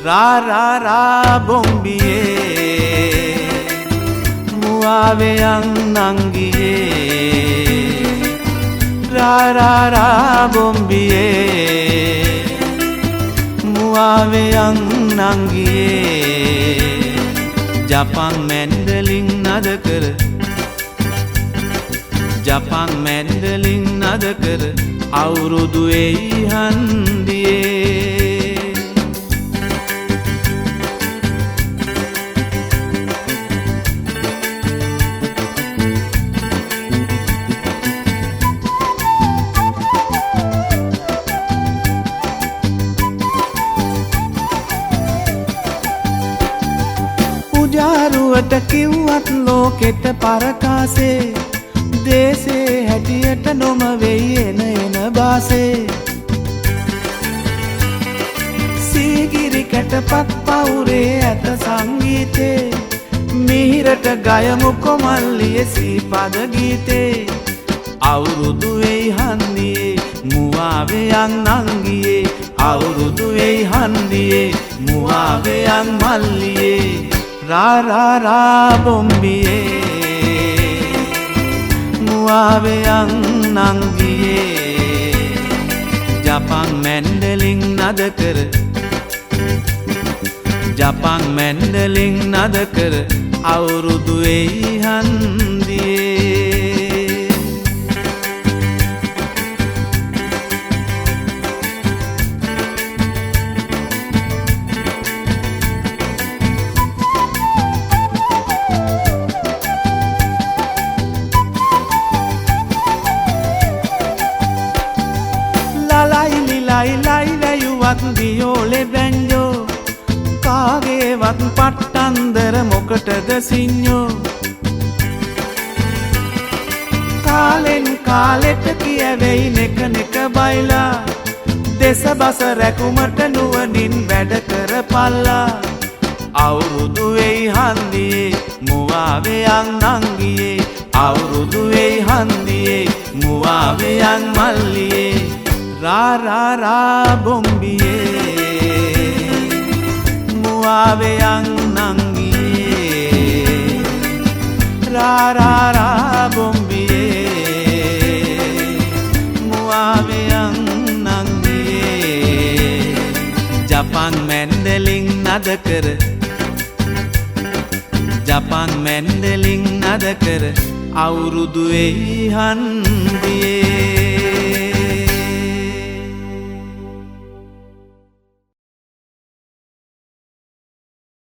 रा रा रा bombiye muaveyang nangiye रा रा रा bombiye muaveyang nangiye Japan mandolin nada kar Japan mandolin nada kar අවුරුදු එයි හන්දියේ උජාරුවට කිව්වත් ලෝකෙට පරකාසේ දේසේ හැටියට නොම වෙයි එන බාසේ සීගිරි කැටපත් පවුරේ ඇත සංගීතේ මිහිරට ගයමු කොමල්ලියේ සීපද ගීතේ අවුරුදු වෙයි හන්දියේ මුවාවෙයන් නංගියේ අවුරුදු වෙයි හන්දියේ මුවාවෙයන් මල්ලියේ रा रा रा bombiye muaveyang nangiye Japan mandolin nada kar Japan mandolin nada kar අවුරුදු එයි හන්දියේ ලයි වැයුවත් දියෝලේ බැන්ජෝ කාගේවත් පට්ටන්දර මොකටද සිඤ්ඤෝ කාලෙන් කාලෙට කියවෙයි නෙක නෙක බයිලා දෙසබස රැකුමට නුවණින් වැඩ කරපල්ලා අවුරුදු වෙයි හන්දියේ මුවාවෙයන් නංගියේ අවුරුදු වෙයි හන්දියේ මුවාවෙයන් මල්ලියේ रा रा रा bombiye muaveyang nangiye रा रा रा bombiye muaveyang nangiye Japan mandolin nada kar Japan mandolin nada kar අවුරුදු එයි හන්දියේ